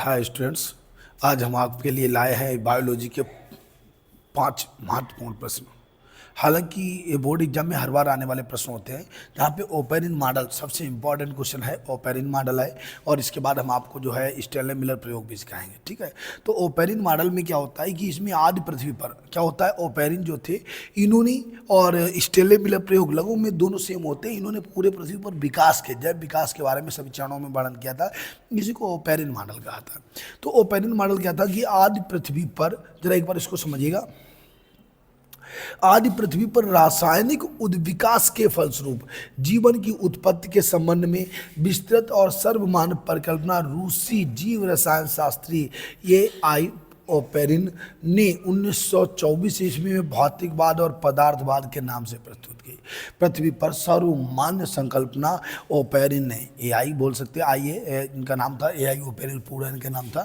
Hi students. आज हम आपके लिए लाए हैं बायोलॉजी के 5 महत्वपूर्ण प्रश्न। हालांकि ये बोर्ड एग्जाम में हर बार आने वाले प्रश्न होते हैं, जहाँ पे ओपेरिन मॉडल सबसे इम्पॉर्टेंट क्वेश्चन है। ओपेरिन मॉडल है और इसके बाद हम आपको जो है स्टेनले मिलर प्रयोग भी सिखाएंगे। ठीक है, तो ओपेरिन मॉडल में क्या होता है कि इसमें आदि पृथ्वी पर क्या होता है, ओपेरिन जो थे इन्होंने और स्टेनले मिलर प्रयोग लगभग में दोनों सेम होते हैं। इन्होंने पूरे पृथ्वी पर विकास के जैव विकास के बारे में सभी चरणों में वर्णन किया था। इसी को ओपेरिन मॉडल कहा था। तो ओपेरिन मॉडल क्या था कि आदि पृथ्वी पर, जरा एक बार इसको समझिएगा, आदि पृथ्वी पर रासायनिक उद्विकास के फलस्वरूप जीवन की उत्पत्ति के संबंध में विस्तृत और सर्वमान्य परिकल्पना रूसी जीव रसायन शास्त्री ए.आई. ओपेरिन ने 1924 ईस्वी में भौतिकवाद और पदार्थवाद के नाम से प्रस्तुत की। पृथ्वी पर सर्वमान्य संकल्पना ओपेरिन ने, ए.आई. बोल सकते हैं, आइए, इनका नाम था ए.आई. ओपेरिन, पूरा इनका नाम था,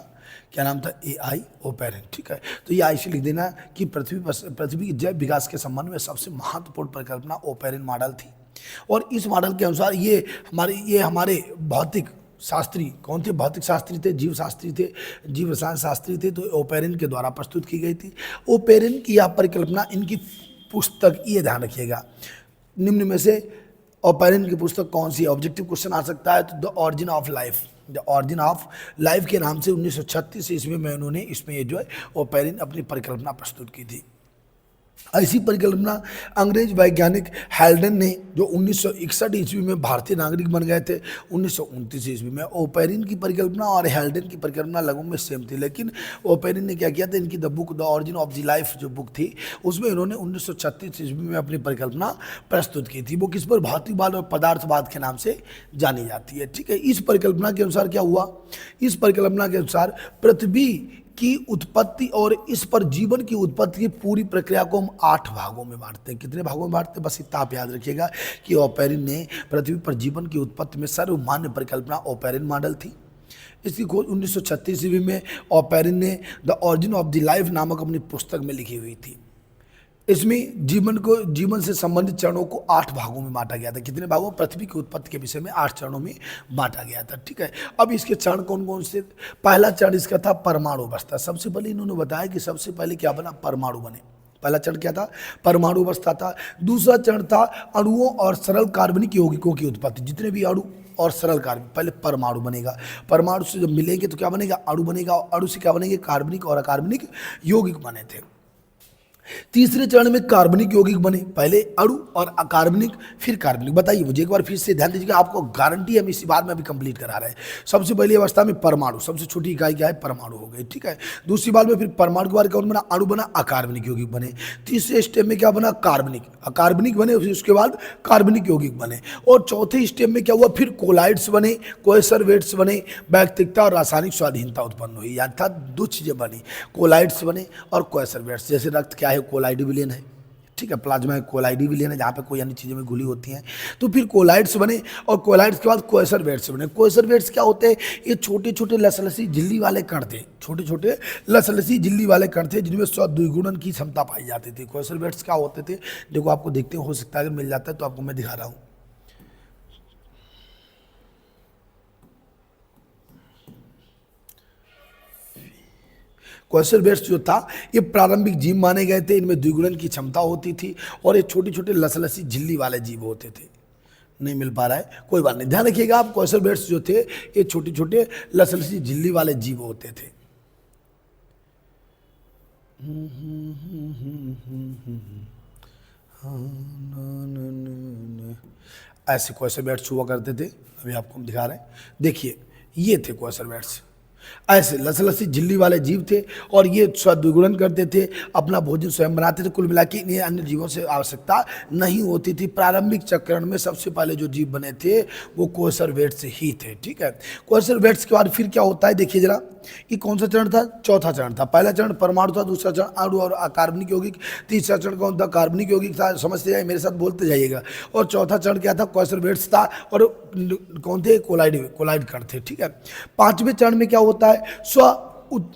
क्या नाम था, ए.आई. ओपेरिन। ठीक है, तो ये ऐसे लिख देना कि पृथ्वी के जैव विकास के संबंध में सबसे महत्वपूर्ण परिकल्पना ओपेरिन मॉडल थी। और इस मॉडल के अनुसार ये हमारे भौतिक शास्त्री कौन थे, भौतिक शास्त्री थे, जीव शास्त्री थे, जीव रसायन शास्त्री थे, तो ओपेरिन के द्वारा प्रस्तुत की गई थी। ओपेरिन की यह परिकल्पना, इनकी पुस्तक, ये ध्यान रखिएगा, निम्न में से ओपेरिन की पुस्तक कौन सी है? ऑब्जेक्टिव क्वेश्चन आ सकता है, तो the origin of life, the origin of life के नाम से 1936 ईस्वी में उन्होंने इसमें ये जो है ओपेरिन अपनी परिकल्पना प्रस्तुत की थी। ऐसी परिकल्पना अंग्रेज वैज्ञानिक हेल्डन ने, जो 1961 ईस्वी में भारतीय नागरिक बन गए थे, 1929 ईस्वी में, ओपेरिन की परिकल्पना और हेल्डन की परिकल्पना लगभग में सेम थी। लेकिन ओपेरिन ने क्या किया था, इनकी the book the origin of the life जो बुक थी, उसमें इन्होंने 1936 ईस्वी में अपनी परिकल्पना प्रस्तुत की थी। वो किस पर? भौतिकवाद और पदार्थवाद के नाम से जानी जाती है। ठीक है, इस परिकल्पना के अनुसार क्या हुआ, इस परिकल्पना के अनुसार पृथ्वी की उत्पत्ति और इस पर जीवन की उत्पत्ति की पूरी प्रक्रिया को हम 8 भागों में बांटते हैं। कितने भागों में बांटते हैं? बस इतना आप याद रखिएगा कि ओपेरिन ने पृथ्वी पर जीवन की उत्पत्ति में सर्वमान्य परिकल्पना ओपेरिन मॉडल थी। इसकी खोज 1936 ईस्वी में ओपेरिन ने the origin of the life नामक अपनी पुस्तक में लिखी हुई थी। इसमें जीवन से संबंधित चरणों को 8 भागों में बांटा गया था। कितने भागों? पृथ्वी की उत्पत्ति के विषय में 8 चरणों में बांटा गया था। ठीक है, अब इसके चरण कौन कौन से? पहला चरण इसका था परमाणु अवस्था। सबसे पहले इन्होंने बताया कि सबसे पहले क्या बना, परमाणु बने। पहला चरण क्या था? परमाणु अवस्था था। दूसरा चरण था अणुओं और सरल कार्बनिक यौगिकों की उत्पत्ति। जितने भी अणु और सरल कार्बनिक, पहले परमाणु बनेगा, परमाणु से जब मिलेंगे तो क्या बनेगा, अणु बनेगा, और अणु से क्या बनेंगे, कार्बनिक और अकार्बनिक यौगिक बने थे। तीसरे चरण में कार्बनिक यौगिक बने, पहले अणु और अकार्बनिक फिर कार्बनिक। बताइए मुझे एक बार फिर से, ध्यान दीजिएगा, आपको गारंटी हम इसी बार में अभी कंप्लीट करा रहे हैं। सबसे पहली अवस्था में परमाणु, सबसे छोटी इकाई क्या है, परमाणु हो गई। ठीक है, दूसरी बार में फिर परमाणु के बाद कौन बना, अणु बना, अकार्बनिक यौगिक बने। तीसरे स्टेप में क्या बना, कार्बनिक, अकार्बनिक बने, फिर उसके बाद कार्बनिक यौगिक बने। और चौथे स्टेप में क्या हुआ, फिर कोलाइड्स बने, कोएसरवेट्स बने, वैयक्तिकता और रासायनिक स्वाधीनता उत्पन्न हुई, अर्थात दो चीजें बनी, कोलाइड्स बने और कोएसरवेट्स। जैसे रक्त क्या है, कोलाइडी विलेन है। ठीक है, प्लाज्मा है, कोलाइडी विलेन है, जहाँ पे कोई अन्य चीज़ें में घुली होती हैं। तो फिर कोलाइड्स बने और कोलाइड्स के बाद कोएसरवेट्स बने। कोएसरवेट्स क्या होते हैं, ये छोटे छोटे लसलसी झिल्ली वाले कण थे, छोटे छोटे लसलसी झिल्ली वाले कण थे, जिनमें द्विगुणन की क्षमता पाई जाती थी। कोएसरवेट्स क्या होते थे, देखो आपको देखते हो सकता है अगर मिल जाता है तो आपको मैं दिखा रहा हूँ। कोएसरवेट्स जो था, ये प्रारंभिक जीव माने गए थे। इनमें द्विगुणन की क्षमता होती थी और ये छोटे छोटे लसलसी झिल्ली वाले जीव होते थे। नहीं मिल पा रहा है, कोई बात नहीं, ध्यान रखिएगा आप, कोएसरवेट्स जो थे ये छोटे छोटे लसलसी झिल्ली वाले जीव होते थे। ऐसे कोएसरवेट्स हुआ करते थे, अभी आपको हम दिखा रहे हैं, देखिए ये थे कोएसरवेट्स। ऐसे लसलसी झिल्ली वाले जीव थे और ये स्वद्विगुणन करते थे, अपना भोजन स्वयं बनाते थे। कुल मिला के इन्हें अन्य जीवों से आवश्यकता नहीं होती थी। प्रारंभिक चक्रण में सबसे पहले जो जीव बने थे वो कोएसरवेट्स ही थे। ठीक है, कोएसरवेट्स के बाद फिर क्या होता है, देखिए जरा, ये कौन सा चरण था, चौथा चरण था। पहला चरण परमाणु था, दूसरा चरण अणु और अकार्बनिक यौगिक, तीसरा चरण कौन था, कार्बनिक यौगिक था। समझते जाइए, मेरे साथ बोलते जाइएगा। और चौथा चरण क्या था, कोएसरवेट्स था, और कौन थे, कोलाइड कण थे। ठीक है, पांचवें चरण में क्या होता है,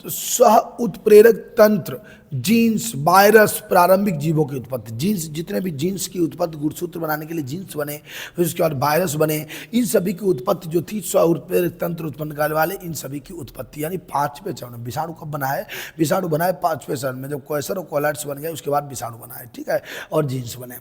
सह उत्प्रेरक तंत्र, जीन्स, वायरस, प्रारंभिक जीवों की उत्पत्ति। जीन्स, जितने भी जीन्स की उत्पत्ति, गुणसूत्र बनाने के लिए जीन्स बने, फिर उसके बाद वायरस बने, इन सभी की उत्पत्ति जो थी सह उत्प्रेरक तंत्र उत्पन्न करने वाले, इन सभी की उत्पत्ति यानी 5वें चरण में। विषाणु कब बना है? विषाणु बना है 5वें चरण में, जब क्वेसर और कोलाइड्स बन गए उसके बाद विषाणु बना है, ठीक है, और जीन्स बने।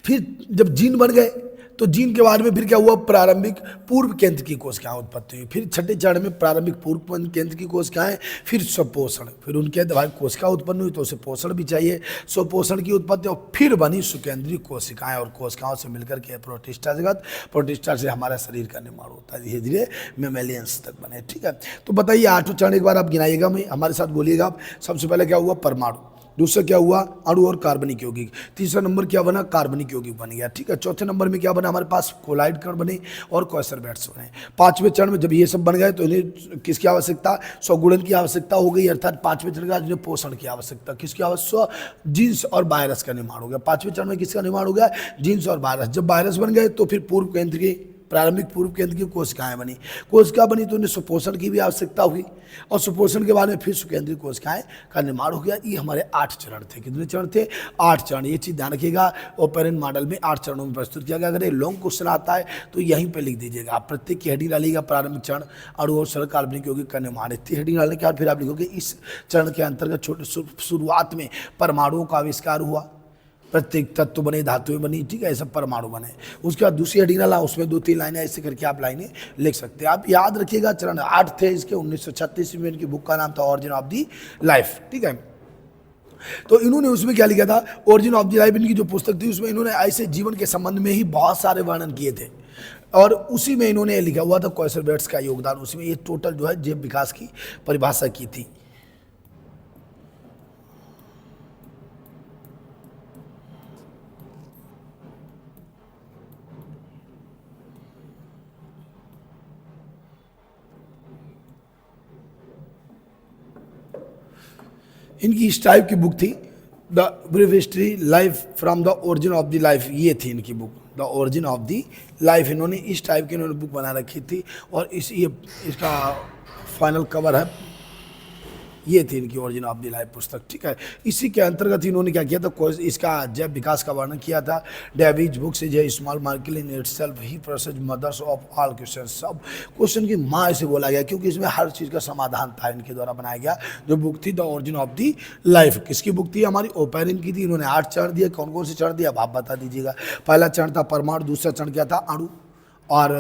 फिर जब जीन बन गए तो जीन के बाद में फिर क्या हुआ? प्रारंभिक पूर्व केंद्र की कोशिकाएं उत्पत्ति हुई। फिर छठे चरण में प्रारंभिक पूर्व केंद्र की कोशिकाएं, फिर स्वपोषण, फिर उनके भाई कोशिका उत्पन्न हुई तो उसे पोषण भी चाहिए, स्वपोषण की उत्पत्ति, और फिर बनी सुकेंद्रीय कोशिकाएं, और कोशिकाओं से मिलकर के प्रोटिस्टा जगत, प्रोटिस्टा से हमारा शरीर का निर्माण होता है, धीरे धीरे मेमेलियंस तक बने, ठीक है। तो बताइए 8 चरण एक बार आप गिनाइएगा, मैं हमारे साथ बोलिएगा आप। सबसे पहले क्या हुआ? परमाणु। दूसरा क्या हुआ? अणु और कार्बनिक यौगिक। तीसरा नंबर क्या बना? कार्बनिक यौगिक बन गया, ठीक है। चौथे नंबर में क्या बना? हमारे पास कोलाइड कण बने और क्वेसरबेट्स बने। 5वें चरण में जब ये सब बन गए तो इन्हें किसकी आवश्यकता? स्वगुणन की आवश्यकता हो गई, अर्थात 5वें चरण का इन्हें पोषण की आवश्यकता। किसकी आवश्यकता? जीन्स और वायरस का निर्माण हो गया। 5वें चरण में किसका निर्माण हो गया? जीन्स और वायरस। जब वायरस बन गए तो फिर पूर्व केंद्र की, प्रारंभिक पूर्व केंद्र की कोशिकाएं बनी। कोशिका बनी तो उन्हें सुपोषण की भी आवश्यकता हुई, और सुपोषण के बाद में फिर सुकेंद्रीय कोशिकाएं का निर्माण हो गया। ये हमारे 8 चरण थे। कितने चरण थे? 8 चरण। ये चीज़ ध्यान रखिएगा, ओपेरेंट मॉडल में 8 चरणों में प्रस्तुत किया गया। अगर ये लॉन्ग क्वेश्चन आता है तो यहीं पे लिख दीजिएगा आप, प्रत्येक की हेडिंग डालिएगा, प्रारंभिक चरण, अणु और सरल कार्बनिक यौगिक का निर्माण। इतनी हेडिंग डालने के बाद फिर आप लिखोगे इस चरण के अंतर्गत छोटे शुरुआत में परमाणुओं का आविष्कार हुआ, प्रत्येक तत्व बने, धातुएं बनी, ठीक है, सब परमाणु बने। उसके बाद दूसरी हेडिंग डाला, उसमें 2-3 लाइनें ऐसे करके आप लाइनें लिख सकते हैं। आप याद रखिएगा चरण 8 थे इसके। 1936 में इनकी बुक का नाम था ओरिजिन ऑफ दी लाइफ, ठीक है। तो इन्होंने उसमें क्या लिखा था? ओरिजिन ऑफ दी लाइफ इनकी जो पुस्तक थी उसमें इन्होंने ऐसे जीवन के संबंध में ही बहुत सारे वर्णन किए थे, और उसी में इन्होंने लिखा हुआ था क्वेसरबेट्स का योगदान। उसी में ये टोटल जो है जैव विकास की परिभाषा की थी। इनकी इस टाइप की बुक थी, the brief history life from the origin of the life, ये थी इनकी book, the origin of the life. इन्होंने इस टाइप की इन्होंने बुक बना रखी थी, और इसका फाइनल कवर है, ये थी इनकी ओरिजिन ऑफ द लाइफ पुस्तक, ठीक है। इसी के अंतर्गत इन्होंने क्या किया था? इसका जैव विकास का वर्णन किया था। डेविड बुक से जो स्मॉल मार्किल इन इटसेल्फ ही process mothers of all question, सब क्वेश्चन की माँ इसे बोला गया, क्योंकि इसमें हर चीज़ का समाधान था। इनके द्वारा बनाया गया जो बुक थी the origin of the life. किसकी बुक थी? हमारी ओपेरिन की थी। इन्होंने 8 चरण दिए। कौन कौन से चरण दिए आप बता दीजिएगा। पहला चरण था परमाणु, दूसरा चरण क्या था? अणु, और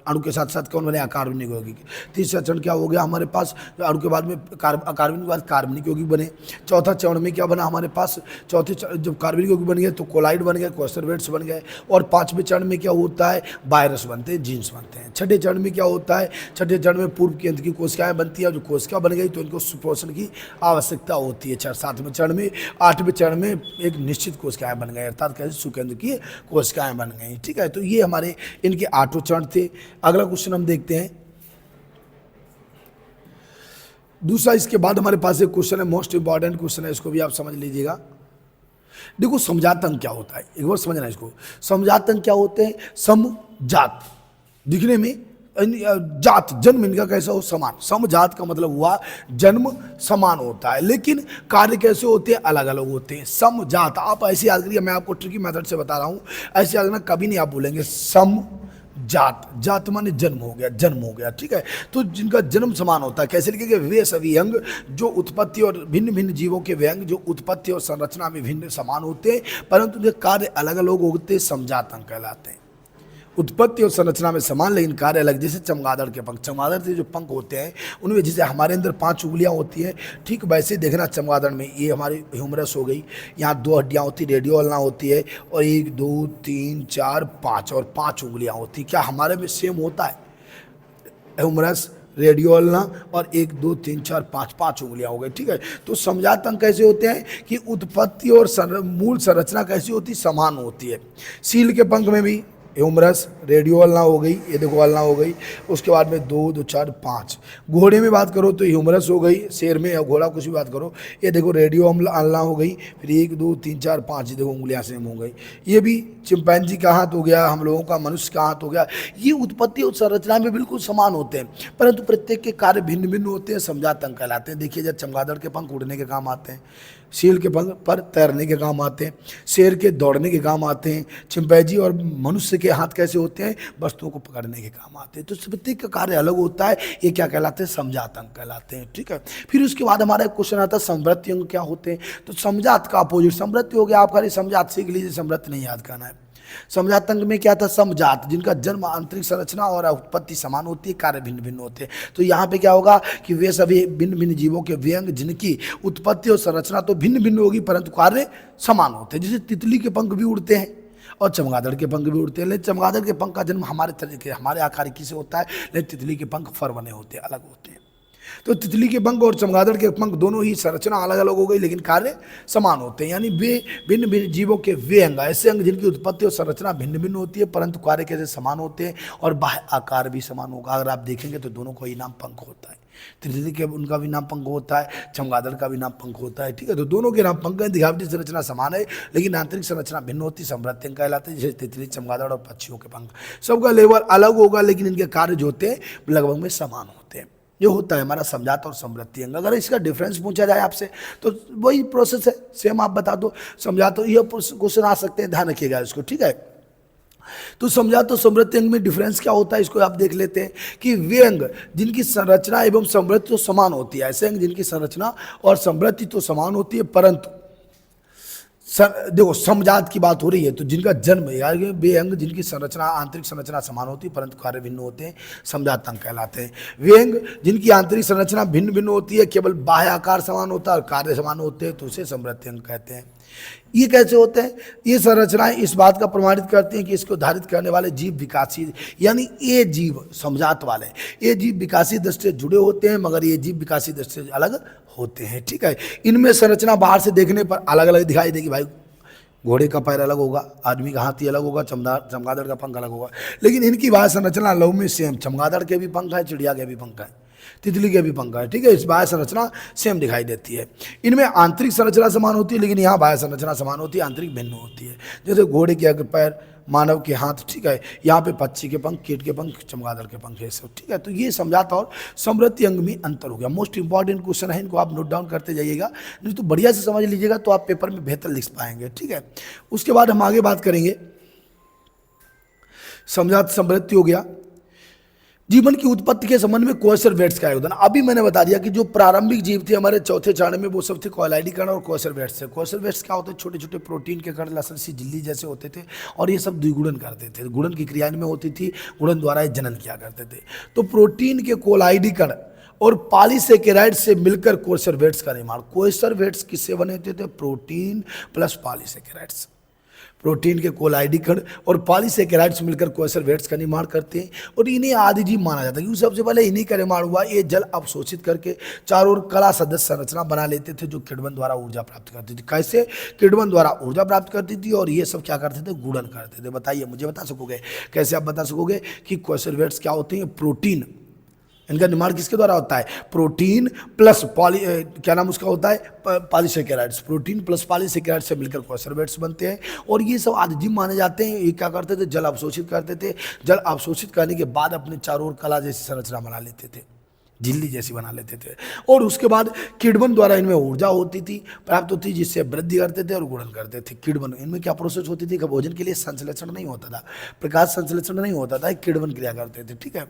अणु के साथ साथ कौन बने? अकार्बनिक यौगिक। तीसरा चरण क्या हो गया हमारे पास? अणु के बाद में अकार्बनिक के बाद कार्बनिक यौगिक बने। चौथा चरण में क्या बना हमारे पास? जब कार्बनिक यौगिक बन गए तो कोलाइड बन गए, क्वेसरबेट्स बन गए। और 5वें चरण में क्या होता है? वायरस बनते हैं, जीन्स बनते हैं। छठे चरण में क्या होता है? छठे चरण में पूर्व केंद्र की कोशिकाएं बनती है, जो कोशिका बन गई तो इनको सुपोषण की आवश्यकता होती है। 7वें चरण में, 8वें चरण में एक निश्चित कोशिकाएं बन गए, अर्थात कैसे सुकेंद्र की कोशिकाएं बन गई, ठीक है। तो ये हमारे इनके 8 चरण थे। अगला क्वेश्चन हम देखते हैं। दूसरा इसके बाद हमारे पास एक क्वेश्चन है, मोस्ट इंपॉर्टेंट क्वेश्चन है, इसको भी आप समझ लीजिएगा। देखो समजातंक क्या होता है, एक बार समझना इसको। समजातंक क्या होते हैं? समजात, दिखने में जात, जन्म इनका कैसा हो? समान। समजात का मतलब हुआ जन्म समान होता है, लेकिन कार्य कैसे होते हैं? अलग अलग होते हैं। समजात आप ऐसे याद करिए, मैं आपको ट्रिकी मेथड से बता रहा हूं, ऐसे याद करना, कभी नहीं आप बोलेंगे सम जात। जात माने जन्म हो गया, जन्म हो गया, ठीक है। तो जिनका जन्म समान होता है, कैसे लिखेंगे? वे सभी अंग जो उत्पत्ति और भिन्न भिन्न जीवों के वे अंग जो उत्पत्ति और संरचना में भिन्न समान होते हैं, परंतु उनके कार्य अलग अलग होते हैं, समजात अंग कहलाते हैं। उत्पत्ति और संरचना में समान लेकिन कार्य अलग। जैसे चमगादड़ के पंख, चमगादड़ के जो पंख होते हैं उनमें जैसे हमारे अंदर 5 उंगलियां होती हैं, ठीक वैसे देखना चमगादड़ में, ये हमारी ह्यूमरस हो गई, यहाँ 2 हड्डियाँ होती, रेडियोल्ना होती है, और 1 2 3 4 5 और 5 उंगलियां होती। क्या हमारे में सेम होता है? ह्यूमरस, रेडियोल्ना और 1 2 3 4 5 उंगलियां हो गई, ठीक है। तो समजात अंग कैसे होते हैं कि उत्पत्ति और मूल संरचना कैसी होती? समान होती है। सील के पंख में भी ह्यूमरस, रेडियो अल्ना हो गई, ये देखो अल्ना हो गई। उसके बाद में 2 2 4 5। घोड़े में बात करो तो ह्यूमरस हो गई, शेर में या घोड़ा कुछ भी बात करो, ये देखो रेडियो अल्ना हो गई। फिर 1 2 3 4 5, ये देखो उंगलियां सेम हो गई। ये भी चिंपैंजी का हाथ हो गया, हम लोगों का मनुष्य का हाथ हो गया। ये उत्पत्ति और संरचना में बिल्कुल समान होते हैं, परंतु प्रत्येक के कार्य भिन्न भिन्न होते हैं, समझात अंग कहलाते हैं। देखिए, जब चमगादड़ के पंख उड़ने के काम आते हैं, सील के पंख पर तैरने के काम आते हैं, शेर के दौड़ने के काम आते हैं, चिंपैंजी और मनुष्य के हाथ कैसे होते हैं, वस्तुओं को पकड़ने के काम आते हैं। तो प्रत्येक का कार्य अलग होता है। ये क्या कहलाते हैं, समझात अंग कहलाते हैं। ठीक है, फिर उसके बाद हमारा एक क्वेश्चन आता है समवृत्ति अंग क्या होते हैं। तो समझात का अपोजिट समवृत्ति हो गया। आप खाली समझात सीख लीजिए, समवृत्ति नहीं याद करना है। समझात अंग में क्या था, समजात, जिनका जन्म, आंतरिक संरचना और उत्पत्ति समान होती है, कार्य भिन्न भिन्न होते हैं। तो यहाँ पे क्या होगा कि वे सभी भिन्न भिन्न जीवों के वे अंग जिनकी उत्पत्ति और संरचना तो भिन्न भिन्न होगी, परंतु कार्य समान होते हैं। जैसे तितली के पंख भी उड़ते हैं और चमगादड़ के पंख भी उड़ते हैं, लेकिन चमगादड़ के पंख का जन्म हमारे तरीके, हमारे आकारिकी से होता है, लेकिन तितली के पंख फर बने होते हैं, अलग होते हैं। तो तितली के पंख और चमगादड़ के पंख दोनों ही संरचना अलग अलग हो गई, लेकिन कार्य समान होते हैं। यानी वे भिन्न भिन्न जीवों के वे अंग, ऐसे अंग जिनकी उत्पत्ति और संरचना भिन्न भिन्न होती है, परंतु कार्य कैसे समान होते हैं और बाह्य आकार भी समान होगा। अगर आप देखेंगे तो दोनों का ही नाम पंख होता है। तितली के उनका भी नाम पंख होता है, चमगादड़ का भी नाम पंख होता है। ठीक है, तो दोनों के नाम पंख हैं। दिखावटी संरचना समान है, लेकिन आंतरिक संरचना भिन्न होती है, समवृत्ति अंग कहलाते हैं। जैसे तितली, चमगादड़ और पक्षियों के पंख, सबका लेवल अलग होगा, लेकिन इनके कार्य जो होते हैं लगभग में समान होते हैं। ये होता है हमारा समझात और समवृत्ति अंग। अगर इसका डिफरेंस पूछा जाए आपसे तो वही प्रोसेस है, सेम आप बता दो। समझात, तो ये क्वेश्चन आ सकते हैं, ध्यान रखिएगा इसको। ठीक है, तो समझात और समवृत्ति अंग में डिफरेंस क्या होता है, इसको आप देख लेते हैं कि वे अंग जिनकी संरचना एवं समवृत्ति तो समान होती है, ऐसे अंग जिनकी संरचना और समवृत्ति तो समान होती है, परंतु देखो समजात की बात हो रही है, तो जिनका जन्म, यार वे अंग जिनकी संरचना, आंतरिक संरचना समान होती है, परंतु कार्य भिन्न होते हैं, समजात अंग कहलाते हैं। वे अंग जिनकी आंतरिक संरचना भिन्न भिन्न होती है, केवल बाह्य आकार समान होता है और कार्य समान होते हैं, तो उसे समवृत्ति अंग कहते हैं। ये कैसे होते हैं, ये संरचनाएं इस बात का प्रमाणित करती हैं कि इसको धारित करने वाले जीव विकासी, यानी ये जीव समजात वाले, ये जीव विकासी दृष्टि से जुड़े होते हैं, मगर ये जीव विकासी दृष्टि से अलग होते हैं। ठीक है, इनमें संरचना बाहर से देखने पर अलग अलग दिखाई देगी। भाई घोड़े का पैर अलग होगा, आदमी का हाथी अलग होगा, चमगादड़ का पंख अलग होगा, लेकिन इनकी बाह्य संरचना लव में सेम। चमगादड़ के भी पंख है, चिड़िया के भी पंख है, तितली के भी पंख है। ठीक है, इस बाह्य संरचना सेम दिखाई देती है। इनमें आंतरिक संरचना समान होती है, लेकिन यहाँ बाह्य संरचना समान होती है, आंतरिक भिन्न होती है। जैसे घोड़े के पैर, मानव के हाथ, ठीक है, यहाँ पे पक्षी के पंख, कीट के पंख, चमगादड़ के पंख है सब। ठीक है, तो ये समझात और समवृत्ति अंग में अंतर हो गया। मोस्ट इंपॉर्टेंट क्वेश्चन है, इनको आप नोट डाउन करते जाइएगा, नहीं तो बढ़िया से समझ लीजिएगा तो आप पेपर में बेहतर लिख पाएंगे। ठीक है, उसके बाद हम आगे बात करेंगे। समझात समवृत्ति हो गया। जीवन की उत्पत्ति के संबंध में कोएसरवेट्स का योगदान, अभी मैंने बता दिया कि जो प्रारंभिक जीव थे हमारे चौथे चरण में, वो सब थे कॉयलाइडी कण और कोएसरवेट्स थे। कोएसरवेट्स क्या होते हैं, छोटे छोटे प्रोटीन के कण, लसन सी झिल्ली जैसे होते थे, और ये सब द्विगुणन करते थे। गुणन की क्रिया इनमें होती थी, गुणन द्वारा ये जनन किया करते थे। तो प्रोटीन के कोलाइडी कण और पॉलीसेकेराइड से मिलकर कोएसरवेट्स का निर्माण। कोएसरवेट्स किससे बने थे, प्रोटीन प्लस पॉलीसेकेराइड्स। प्रोटीन के कोलाइडी कण और पॉलीसेकेराइड्स मिलकर कोएसरवेट्स का निर्माण करते हैं, और इन्हें आदि जीव माना जाता है, क्योंकि सबसे पहले इन्हीं का निर्माण हुआ। ये जल अवशोषित करके चारों ओर कला सदस्य संरचना बना लेते थे, जो किण्वन द्वारा ऊर्जा प्राप्त करती थी। कैसे, किण्वन द्वारा ऊर्जा प्राप्त करती थी, और ये सब क्या करते थे, गुणन करते थे। बताइए, मुझे बता सकोगे कैसे? आप बता सकोगे कि कोएसरवेट्स क्या होते हैं? प्रोटीन, इनका निर्माण किसके द्वारा होता है? प्रोटीन प्लस क्या नाम उसका होता है, पॉलीसेकेराइड्स। प्रोटीन प्लस पॉलीसेकेराइड्स से मिलकर कोएसरवेट्स बनते हैं, और ये सब आदिजीव माने जाते हैं। ये क्या करते थे, जल अवशोषित करते थे। जल अवशोषित करने के बाद अपने चारों ओर कला जैसी संरचना बना लेते थे, झिल्ली जैसी बना लेते थे, और उसके बाद किण्वन द्वारा इनमें ऊर्जा होती थी, प्राप्त होती, जिससे वृद्धि करते थे और गुणन करते थे। किण्वन, इनमें क्या प्रोसेस होती थी कि भोजन के लिए संश्लेषण नहीं होता था, प्रकाश संश्लेषण नहीं होता था, किण्वन क्रिया करते थे। ठीक है,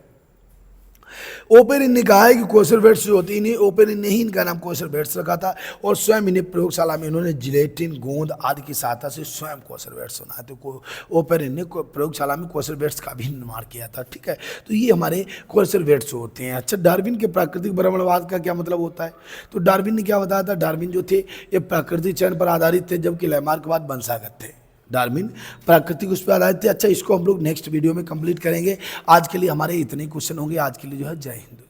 ओपेरिन ने कहा है कि कोएसरवेट्स जो होती है, ओपेरिन ने ही इनका नाम कोएसरवेट्स रखा था, और स्वयं इन्हें प्रयोगशाला में इन्होंने जिलेटिन, गोंद आदि की सहायता से स्वयं कोएसरवेट्स बनाए थे। ओपेरिन ने प्रयोगशाला में कोएसरवेट्स का भी निर्माण किया था। ठीक है, तो ये हमारे कोएसरवेट्स होते हैं। अच्छा, डार्विन के प्राकृतिक भ्रमणवाद का क्या मतलब होता है? तो डार्विन ने क्या बताया था? डार्विन जो थे ये प्राकृतिक चयन पर आधारित थे, जबकि लैमार्कवाद वंशागत थे। डार्विन प्राकृतिक उस पर आधारित थे। अच्छा, इसको हम लोग नेक्स्ट वीडियो में कंप्लीट करेंगे। आज के लिए हमारे इतने क्वेश्चन होंगे। आज के लिए जो है, जय हिंद।